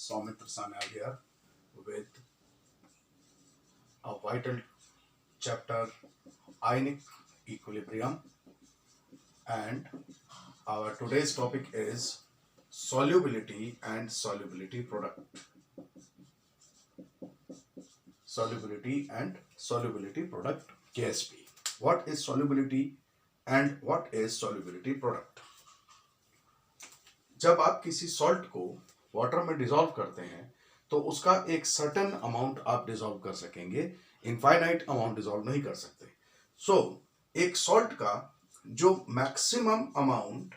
Soumitra Sanyal here with a vital chapter, ionic equilibrium, and our today's topic is solubility and solubility product. Solubility and solubility product, KSP. What is solubility and what is solubility product? जब आप किसी salt को water में dissolve करते हैं तो उसका एक सर्टेन अमाउंट आप डिसॉल्व कर सकेंगे, इनफाइनाइट अमाउंट डिसॉल्व नहीं कर सकते. एक सॉल्ट का जो मैक्सिमम अमाउंट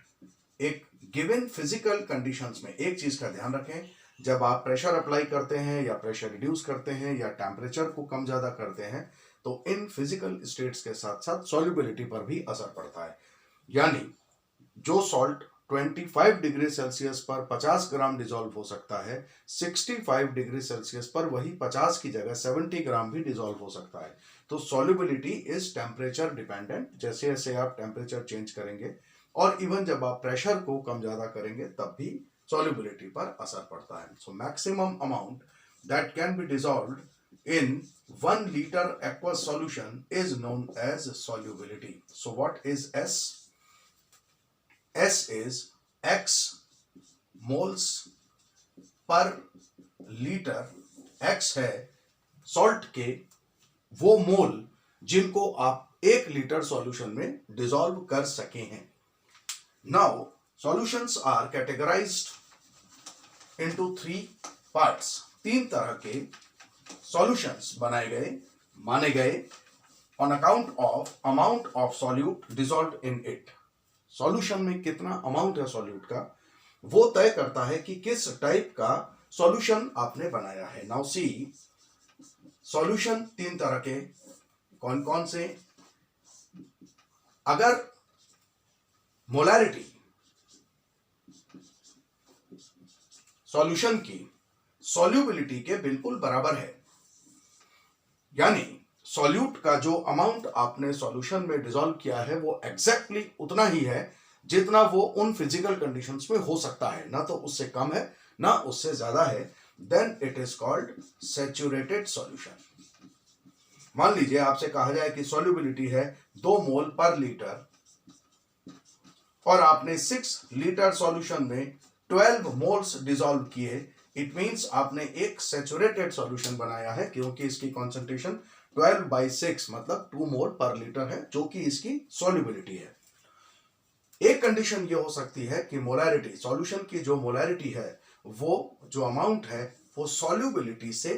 एक गिवन फिजिकल कंडीशंस में, एक चीज का ध्यान रखें, जब आप प्रेशर अप्लाई करते हैं या प्रेशर रिड्यूस करते हैं या टेम्परेचर को कम ज्यादा करते हैं तो इन फिजिकल स्टेट्स के साथ साथ सॉल्युबिलिटी पर भी असर पड़ता है. यानी जो सॉल्ट 25 डिग्री सेल्सियस पर 50 ग्राम डिसॉल्व हो सकता है, 65 डिग्री सेल्सियस पर वही 50 की जगह 70 ग्राम भी डिसॉल्व हो सकता है. तो सॉल्युबिलिटी इज टेम्परेचर डिपेंडेंट. जैसे जैसे आप टेम्परेचर चेंज करेंगे और इवन जब आप प्रेशर को कम ज्यादा करेंगे तब भी सॉल्युबिलिटी पर असर पड़ता है. So maximum amount that can be dissolved in 1 liter aqueous solution is known as solubility. So what is S? S is X moles per liter. X है सॉल्ट के वो मोल जिनको आप 1 लीटर सॉल्यूशन में डिसॉल्व कर सके हैं. Now solutions are categorised into 3 parts. 3 तरह के सॉल्यूशंस बनाए गए, माने गए on account of amount of solute dissolved in it. Solution में कितना अमाउंट है सॉल्यूट का, वो तय करता है कि किस टाइप का सॉल्यूशन आपने बनाया है. नाउ सी, सॉल्यूशन 3 तरह के कौन कौन से. अगर मोलैरिटी सॉल्यूशन की सॉल्युबिलिटी के बिल्कुल बराबर है, यानी सॉल्यूट का जो अमाउंट आपने सॉल्यूशन में डिसॉल्व किया है वो एग्जैक्टली उतना ही है जितना वो उन फिजिकल कंडीशंस में हो सकता है, ना तो उससे कम है ना उससे ज्यादा है, then it is called saturated solution. मान लीजिए आपसे कहा जाए कि सॉल्युबिलिटी है 2 मोल पर लीटर और आपने 6 लीटर सॉल्यूशन में 12 मोल्स डिसॉल्व किए. इट मींस आपने एक सैचुरेटेड सॉल्यूशन बनाया है क्योंकि इसकी कॉन्सेंट्रेशन 12/6 मतलब 2 मोल पर लीटर है, जो कि इसकी सॉल्युबिलिटी है. एक कंडीशन ये हो सकती है कि मोलैरिटी, सॉल्यूशन की जो मोलैरिटी है वो जो अमाउंट है वो सॉल्युबिलिटी से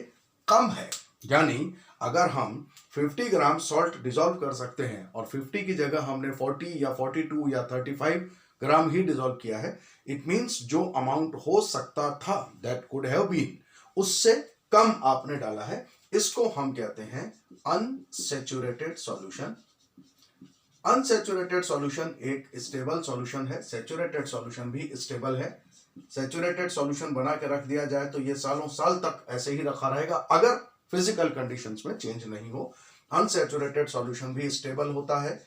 कम है. यानी अगर हम 50 ग्राम सॉल्ट डिसॉल्व कर सकते हैं और 50 की जगह हमने 40 या 42 या 35 ग्राम ही डिसॉल्व किया है, इट मींस जो अमाउंट हो सकता था, दैट कुड हैव बीन, उससे कम आपने डाला है. इसको हम कहते हैं अनसैचुरेटेड सॉल्यूशन. अनसैचुरेटेड सॉल्यूशन एक स्टेबल सॉल्यूशन है, सैचुरेटेड सॉल्यूशन भी स्टेबल है. सैचुरेटेड सॉल्यूशन बना के रख दिया जाए तो ये सालों साल तक ऐसे ही रखा रहेगा अगर फिजिकल कंडीशंस में चेंज नहीं हो. अनसैचुरेटेड सॉल्यूशन भी स्टेबल होता है.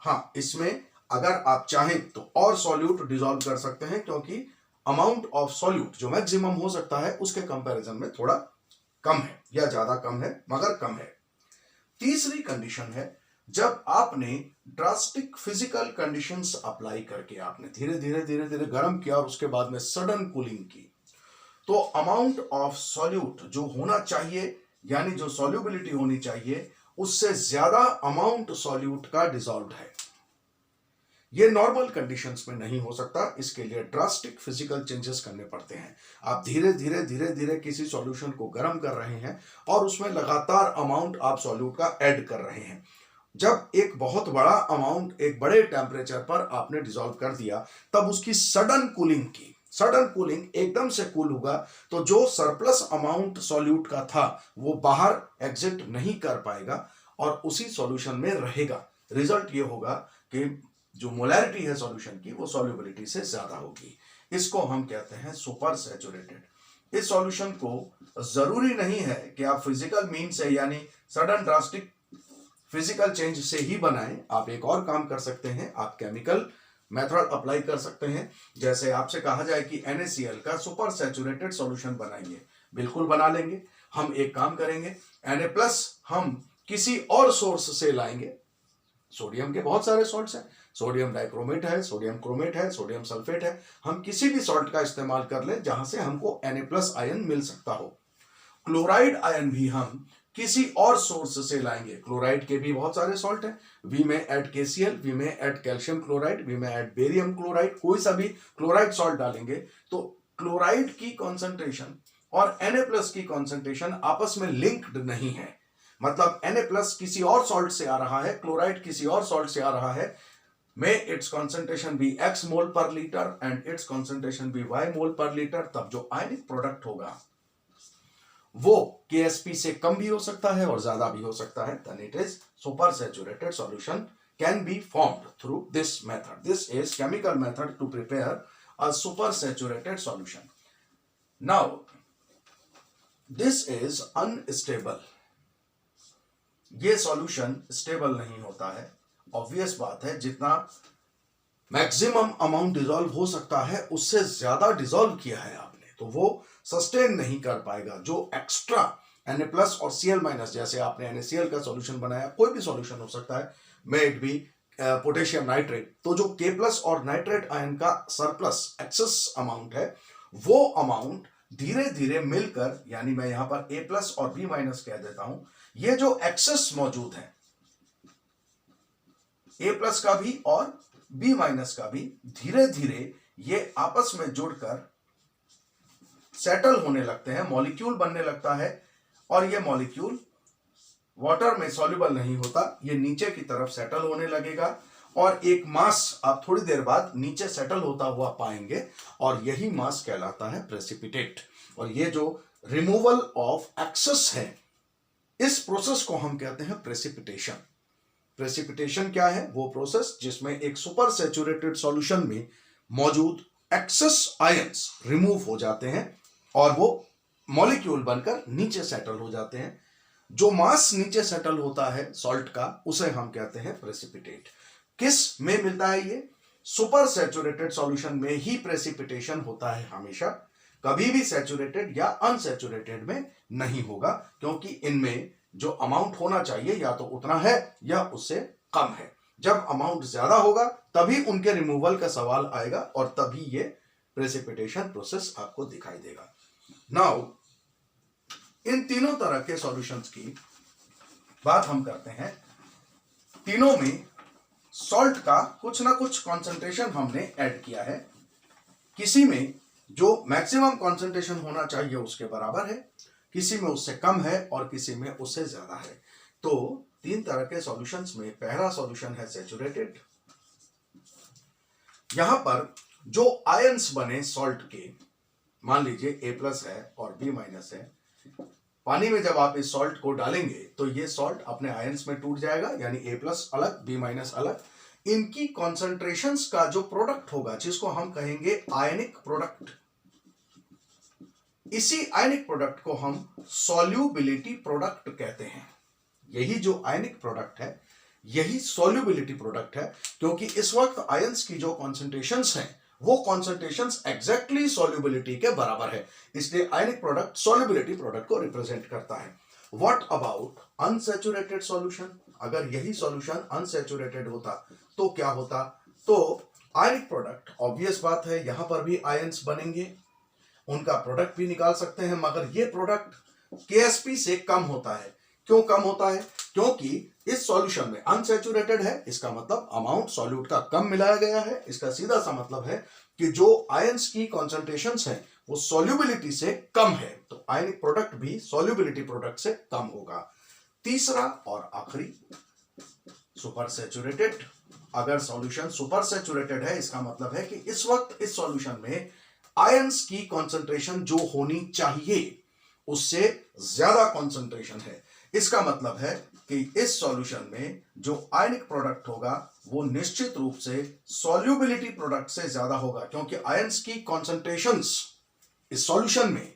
हाँ, इसमें अगर आप चाहें तो और सॉल्यूट डिसॉल्व कर सकते हैं क्योंकि अमाउंट ऑफ सॉल्यूट जो मैक्सिमम हो सकता है उसके कंपैरिजन में थोड़ा कम है, या ज्यादा कम है मगर कम है. तीसरी कंडीशन है जब आपने ड्रास्टिक फिजिकल कंडीशंस अप्लाई करके आपने धीरे धीरे धीरे धीरे गर्म किया और उसके बाद में सडन कूलिंग की, तो अमाउंट ऑफ सॉल्यूट जो होना चाहिए, यानी जो सॉल्युबिलिटी होनी चाहिए, उससे ज्यादा अमाउंट सॉल्यूट का डिसॉल्व्ड है. ये नॉर्मल कंडीशंस में नहीं हो सकता. इसके लिए ड्रास्टिक फिजिकल चेंजेस करने पड़ते हैं. आप धीरे धीरे धीरे धीरे किसी सॉल्यूशन को गर्म कर रहे हैं और उसमें लगातार अमाउंट आप सॉल्यूट का ऐड कर रहे हैं. जब एक बहुत बड़ा अमाउंट एक बड़े टेम्परेचर पर आपने डिसॉल्व कर दिया, तब उसकी सडन कूलिंग की, सडन कूलिंग एकदम से कूल होगा तो जो सरप्लस अमाउंट सॉल्यूट का था वो बाहर एग्जिट नहीं कर पाएगा और उसी सॉल्यूशन में रहेगा. रिजल्ट ये होगा कि जो मोलैरिटी है सॉल्यूशन की वो सॉल्युबिलिटी से ज्यादा होगी. इसको हम कहते हैं सुपर सैचुरेटेड. इस सॉल्यूशन को जरूरी नहीं है कि आप फिजिकल मीन से, यानी सडन ड्रास्टिक फिजिकल चेंज से ही बनाएं. आप एक और काम कर सकते हैं, आप केमिकल मेथड अप्लाई कर सकते हैं। जैसे आपसे कहा जाए कि NaCl का सुपर सैचुरेटेड सॉल्यूशन बनाइए, बिल्कुल बना लेंगे। हम एक काम करेंगे, Na+ हम किसी और सोर्स से लाएंगे। सोडियम के बहुत सारे सॉल्ट्स हैं, सोडियम डाइक्रोमेट है, सोडियम क्रोमेट है, सोडियम सल्फेट है। हम किसी भी सॉल्ट का इस्तेमाल कर लें जहां से हमको Na+ आयन मिल सकता हो। क्लोराइड आयन भी हम किसी और सोर्स से लाएंगे। क्लोराइड के भी बहुत सारे सॉल्ट हैं। वी में ऐड KCl, वी में ऐड कैल्शियम क्लोराइड, वी में ऐड बेरियम क्लोराइड। कोई सा भी क्लोराइड सॉल्ट डालेंगे तो क्लोराइड की कॉन्सेंट्रेशन और Na+ की कॉन्सेंट्रेशन आपस में लिंक्ड नहीं है। मतलब Na+ किसी और सॉल्ट से आ रहा है, क्लोराइड किसी और सॉल्ट से आ रहा है, may its concentration be x mole per liter and its concentration be y mole per liter, तब जो आयनिक प्रोडक्ट होगा वो KSP से कम भी हो सकता है और ज्यादा भी हो सकता है। then it is super saturated solution can be formed through this method. This is chemical method to prepare a super saturated solution. Now this is unstable. ये सॉल्यूशन स्टेबल नहीं होता है। ऑब्वियस बात है, जितना मैक्सिमम अमाउंट डिसॉल्व हो सकता है उससे ज्यादा डिसॉल्व किया है आपने, तो वो सस्टेन नहीं कर पाएगा। जो एक्स्ट्रा Na+ और Cl- जैसे आपने NaCl का सॉल्यूशन बनाया, कोई भी सॉल्यूशन हो सकता है, may it be potassium nitrate, तो जो K+ और नाइट्रेट आयन का सरप्लस एक्सेस अमाउंट है, वो अमाउंट धीरे धीरे मिलकर, यानी मैं यहां पर A+ और B- कह देता हूं, ये जो एक्सेस मौजूद है A+ का भी और B- का भी, धीरे धीरे ये आपस में जुड़कर सेटल होने लगते हैं, मॉलिक्यूल बनने लगता है। और ये मॉलिक्यूल वाटर में सॉल्युबल नहीं होता, ये नीचे की तरफ सेटल होने लगेगा और एक मास आप थोड़ी देर बाद नीचे सेटल होता हुआ पाएंगे और यही मास कहलाता है प्रेसिपिटेट। और ये जो रिमूवल ऑफ एक्सेस है, इस प्रोसेस को हम कहते हैं प्रेसिपिटेशन। प्रेसिपिटेशन क्या है? वो प्रोसेस जिसमें एक सुपर सैचुरेटेड सॉल्यूशन में मौजूद एक्सेस आयंस रिमूव हो जाते हैं और वो मॉलिक्यूल बनकर नीचे सेटल हो जाते हैं। जो मास नीचे सेटल होता है सॉल्ट का, उसे हम कहते हैं प्रेसिपिटेट। किस में मिलता है ये? सुपर सैचुरेटेड सॉल्यूशन में ही प्रेसिपिटेशन होता है हमेशा, कभी भी सैचुरेटेड या अनसैचुरेटेड में नहीं होगा, क्योंकि इनमें जो अमाउंट होना चाहिए या तो उतना है या उससे कम है। जब अमाउंट ज्यादा होगा तभी उनके रिमूवल का सवाल आएगा और तभी ये प्रेसिपिटेशन प्रोसेस आपको दिखाई देगा। नाउ इन तीनों तरह के सॉल्यूशंस की बात हम करते हैं। तीनों में सॉल्ट का कुछ ना कुछ कॉन्सेंट्रेशन हमने ऐड किया है। किसी में जो मैक्सिमम कॉन्सेंट्रेशन होना चाहिए उसके बराबर है, किसी में उससे कम है और किसी में उससे ज्यादा है। तो तीन तरह के सॉल्यूशंस में पहला सॉल्यूशन है सैचुरेटेड। यहां पर जो आयंस बने सॉल्ट के, मान लीजिए A+ है और B- है, पानी में जब आप इस सॉल्ट को डालेंगे तो ये सॉल्ट अपने आयंस में टूट जाएगा, यानी A+ अलग, B- अलग। इनकी कॉन्सेंट्रेशंस का जो प्रोडक्ट होगा, जिसको हम कहेंगे आयनिक प्रोडक्ट, इसी आयनिक प्रोडक्ट को हम सॉल्युबिलिटी प्रोडक्ट कहते हैं। यही जो आयनिक प्रोडक्ट है, यही सॉल्युबिलिटी प्रोडक्ट है, क्योंकि इस वक्त आयंस की जो कॉन्सेंट्रेशंस हैं, वो कॉन्सेंट्रेशंस एग्जैक्टली सॉल्युबिलिटी के बराबर है, इसलिए आयनिक प्रोडक्ट सॉल्युबिलिटी प्रोडक्ट को रिप्रेजेंट करता है। What about unsaturated solution? अगर यही सॉल्यूशन अनसैचुरेटेड होता तो क्या होता? तो आयनिक प्रोडक्ट, ऑब्वियस बात है, यहां पर भी आयंस बनेंगे, उनका प्रोडक्ट भी निकाल सकते हैं, मगर ये प्रोडक्ट KSP से कम होता है। क्यों कम होता है? क्योंकि इस सॉल्यूशन में अनसैचुरेटेड है, इसका मतलब अमाउंट सॉल्यूट का कम मिलाया गया है। इसका सीधा सा मतलब है कि जो आयंस की कॉन्सेंट्रेशंस है वो सॉल्युबिलिटी से कम है, तो आयनिक प्रोडक्ट भी सॉल्युबिलिटी प्रोडक्ट से कम होगा। तीसरा और आखिरी, सुपर सैचुरेटेड। अगर सॉल्यूशन सुपर सैचुरेटेड है, इसका मतलब है कि इस वक्त इस सॉल्यूशन में आयंस की कॉन्सेंट्रेशन जो होनी चाहिए उससे ज्यादा कॉन्सेंट्रेशन है। इसका मतलब है कि इस सॉल्यूशन में जो आयनिक प्रोडक्ट होगा वो निश्चित रूप से सॉल्युबिलिटी प्रोडक्ट से ज्यादा होगा, क्योंकि आयंस की कॉन्सेंट्रेशंस इस सॉल्यूशन में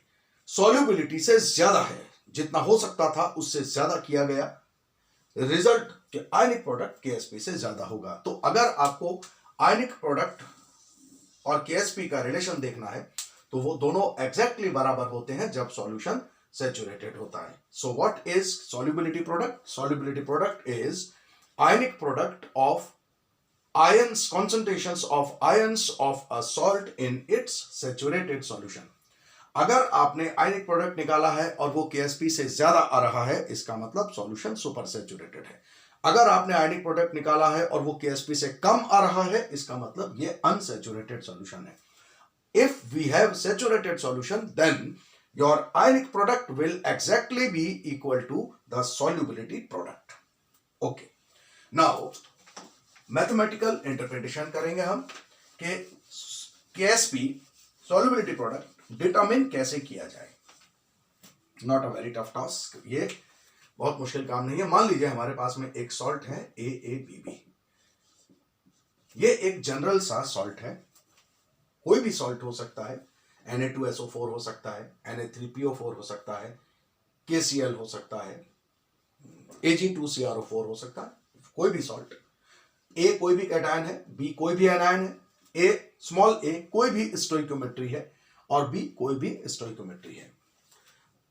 सॉल्युबिलिटी से ज्यादा है, जितना हो सकता था उससे ज्यादा किया गया। रिजल्ट के आयनिक प्रोडक्ट KSP से ज्यादा होगा। तो अगर आपको आयनिक प्रोडक्ट और KSP का रिलेशन देखना है तो वो दोनों एग्जैक्टली बराबर होते हैं जब सॉल्यूशन सैचुरेटेड होता है. So what is solubility product? Solubility product is ionic product of ions, concentrations of ions of a salt in its saturated solution. अगर आपने आयनिक प्रोडक्ट निकाला है और वो KSP से ज्यादा आ रहा है, इसका मतलब सॉल्यूशन सुपर सैचुरेटेड है. अगर आपने आयनिक प्रोडक्ट निकाला है और वो KSP से कम आ रहा है, इसका मतलब ये अनसैचुरेटेड सॉल्यूशन है. If we have saturated solution, then your ionic product will exactly be equal to the solubility product. Okay. Now mathematical interpretation करेंगे हम कि KSP सॉल्युबिलिटी प्रोडक्ट डिटरमिन कैसे किया जाए. Not a very tough task, ये बहुत मुश्किल काम नहीं है. मान लीजिए हमारे पास में एक सॉल्ट है AABB. ये एक जनरल सा सॉल्ट है, कोई भी सॉल्ट हो सकता है. Na2SO4 हो सकता है, Na3PO4 हो सकता है, KCl हो सकता है, Ag2CrO4 हो सकता है. कोई भी सॉल्ट. A कोई भी कैटायन है, B कोई भी एनायन है, A स्मॉल a कोई भी स्टोइकोमेट्री है और B कोई भी स्टोइकोमेट्री है.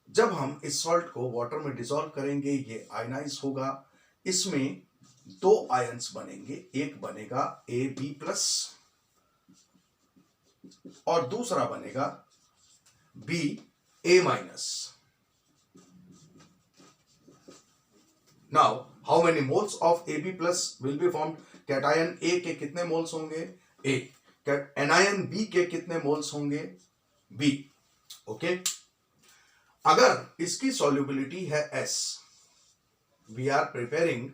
जब हम इस सॉल्ट को वाटर में डिसॉल्व करेंगे, ये आयनाइज होगा. इसमें दो आयंस बनेंगे, एक बनेगा AB+ और दूसरा बनेगा BA-. Now how many moles of AB+ will be formed? Cation A के कितने मोल्स होंगे? A. एनायन B के कितने मोल्स होंगे? B. ओके. अगर इसकी सॉल्युबिलिटी है S, we are preparing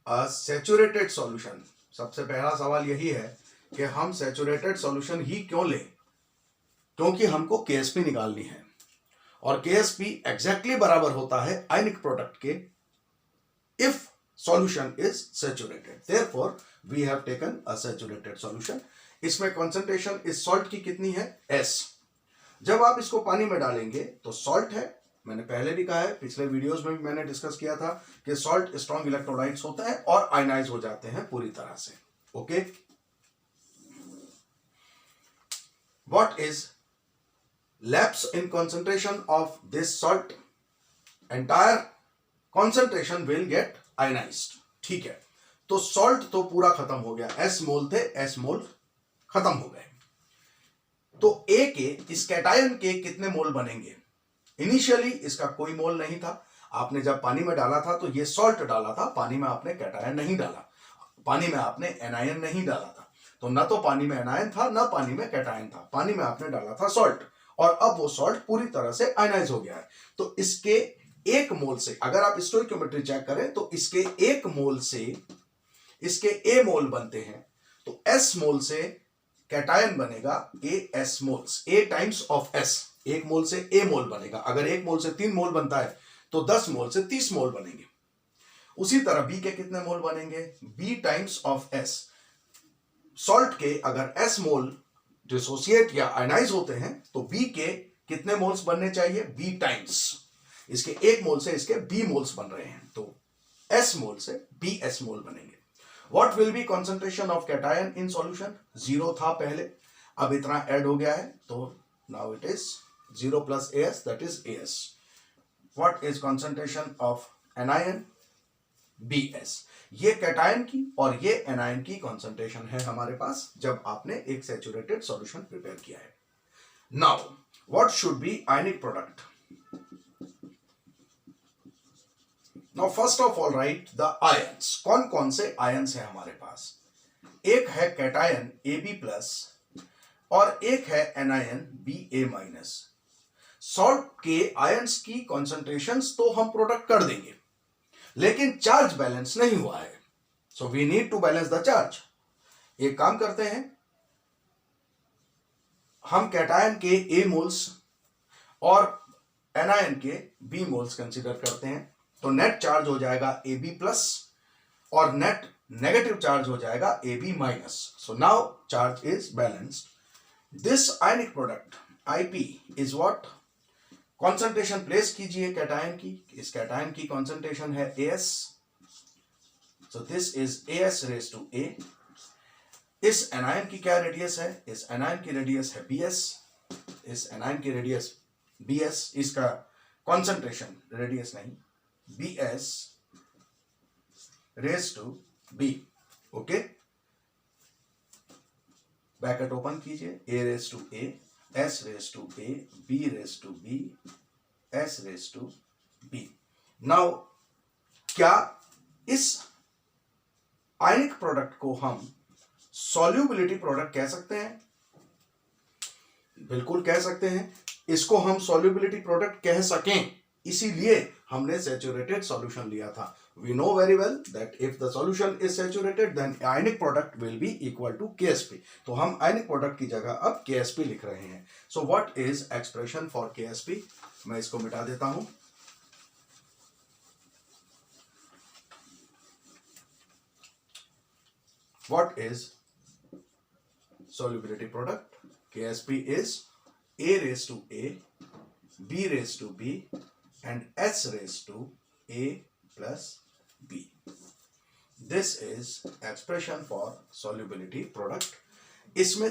a saturated solution. सबसे पहला सवाल यही है कि हम सैचुरेटेड सॉल्यूशन ही क्यों लें? क्योंकि हमको KSP निकालनी है और KSP एग्जैक्टली बराबर होता है आयनिक प्रोडक्ट के if solution is saturated. Therefore we have taken a saturated solution. इसमें concentration इस salt की कितनी है? S. जब आप इसको पानी में डालेंगे तो salt है, मैंने पहले भी कहा है, पिछले वीडियोस में भी मैंने डिस्कस किया था कि salt स्ट्रॉन्ग इलेक्ट्रोलाइट्स होते हैं और आयनाइज हो जाते हैं पूरी तरह से. Okay. What is lapse in concentration of this salt? Entire concentration will get ionized. ठीक है. तो सॉल्ट तो पूरा खत्म हो गया. S मोल थे, S मोल खत्म हो गए. तो A के इस कैटायन के कितने मोल बनेंगे? इनिशियली इसका कोई मोल नहीं था. आपने जब पानी में डाला था तो ये सॉल्ट डाला था, पानी में आपने कैटायन नहीं डाला, पानी में आपने एनायन नहीं डाला था. तो ना तो पानी में एनायन था, ना पानी में कैटायन था, पानी में आपने डाला था सॉल्ट, और अब वो सॉल्ट पूरी तरह से आयनाइज हो गया है. तो इसके एक मोल से, अगर आप स्टोइकियोमेट्री चेक करें तो इसके एक मोल से इसके A मोल बनते हैं. तो S मोल से कैटायन बनेगा AS moles, A times of S. एक मोल से A मोल बनेगा. अगर एक मोल से 3 मोल बनता है तो 10 मोल से 30 मोल बनेंगे. उसी तरह B के कितने मोल बनेंगे? B times of S. Salt के अगर S मोल डिसोसिएट या आयनाइज होते हैं तो B के कितने मोल्स बनने चाहिए? B times. इसके एक मोल से इसके B मोल्स बन रहे हैं, तो S मोल से BS मोल बनेंगे. What will be concentration of cation in solution? 0 था पहले, अब इतना ऐड हो गया है, तो now it is 0 plus AS, that is AS. What is concentration of anion? BS. ये कैटायन की और ये एनायन की कॉन्सेंट्रेशन है हमारे पास जब आपने एक सैचुरेटेड सॉल्यूशन प्रिपेयर किया है. Now, what should be ionic product? Now first of all write the ions. कौन कौन से आयंस है हमारे पास? एक है कैटायन AB+ और एक है एनायन BA-. सॉल्ट के आयंस की कॉन्सेंट्रेशंस तो हम प्रोडक्ट कर देंगे, लेकिन चार्ज बैलेंस नहीं हुआ है. So we need to balance the charge. एक काम करते हैं, हम कैटायन के A मोल्स और एनायन के B मोल्स कंसीडर करते हैं. तो नेट चार्ज हो जाएगा AB+ और नेट नेगेटिव चार्ज हो जाएगा AB-. So now charge is balanced. This ionic product IP is what? Concentration place कीजिए कैटायन की. इस कैटायन की कॉन्सेंट्रेशन है AS. So this is AS raised to A. इस एनायन की क्या रेडियस है? इस एनायन की रेडियस है bs, इस एनायन की रेडियस bs, इसका कॉन्सेंट्रेशन, रेडियस नहीं, bs raise to b। Okay, bracket open कीजिए, a raise to a, s raise to a, b raise to b, s raise to b। Now क्या इस ionic product को हम solubility product कह सकते हैं? बिल्कुल कह सकते हैं। इसको हम सॉल्युबिलिटी प्रोडक्ट कह सकें, इसीलिए हमने सैचुरेटेड सॉल्यूशन लिया था। We know very well that if the solution is saturated, then ionic product will be equal to KSP. तो हम ionic product की जगह अब KSP लिख रहे हैं। So what is expression for KSP? मैं इसको मिटा देता हूं। What is solubility product? KSP is A raised to A, B raised to B, and S raised to A plus B. This is expression for solubility product. इसमें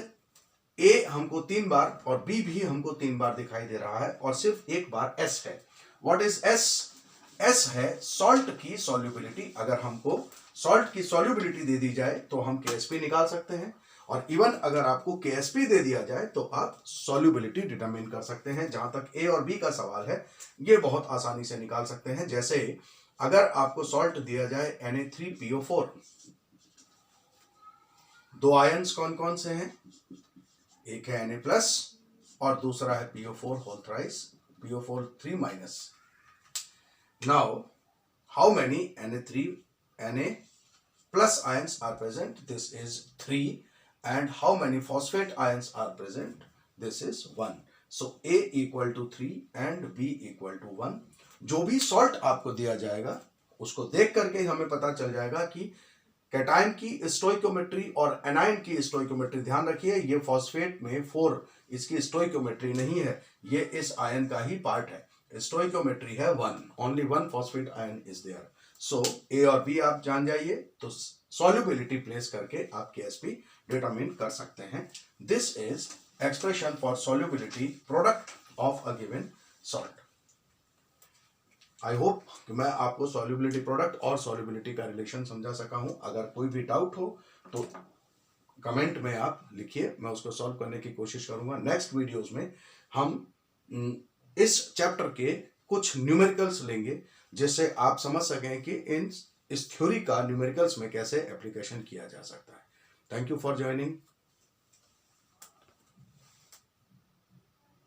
A हमको 3 बार और B भी हमको 3 बार दिखाई दे रहा है और सिर्फ एक बार S है। What is S? S है सॉल्ट की सॉल्युबिलिटी। अगर हमको सॉल्ट की सॉल्युबिलिटी दे दी जाए तो हम KSP निकाल सकते हैं, और इवन अगर आपको KSP दे दिया जाए तो आप सॉल्युबिलिटी डिटरमिन कर सकते हैं। जहां तक A और B का सवाल है, ये बहुत आसानी से निकाल सकते हैं। जैसे अगर आपको सॉल्ट दिया जाए Na3PO4, दो आयंस कौन कौन से हैं? एक है Na प्लस और दूसरा है PO4 whole thrice, PO4 3 minus. Now how many Na plus ions are present? This is 3. And how many phosphate ions are present? This is 1. So A equal to 3 and B equal to 1. जो भी salt आपको दिया जाएगा उसको देख करके हमें पता चल जाएगा कि कैटायन की स्टोइकोमेट्री और एनायन की स्टोइकोमेट्री, ध्यान रखिए ये फॉस्फेट में 4 इसकी स्टोइकोमेट्री नहीं है, ये इस आयन का ही पार्ट है। स्टोइकोमेट्री है 1, only 1 phosphate ion is there. So A और बी आप जान जाइए तो सॉल्युबिलिटी प्लेस करके आप KSP डिटरमिन कर सकते हैं। This is expression for solubility product of a given salt. I hope कि मैं आपको सॉल्युबिलिटी प्रोडक्ट और सॉल्युबिलिटी का रिलेशन समझा सका हूं। अगर कोई भी डाउट हो तो कमेंट में आप लिखिए, मैं उसको सॉल्व करने की कोशिश करूंगा। नेक्स्ट वीडियोस में हम इस चैप्टर के कुछ न्यूमेरिकल्स लेंगे, जिससे आप समझ सकें कि इस थ्योरी का न्यूमेरिकल्स में कैसे एप्लीकेशन किया जा सकता है। Thank you for joining.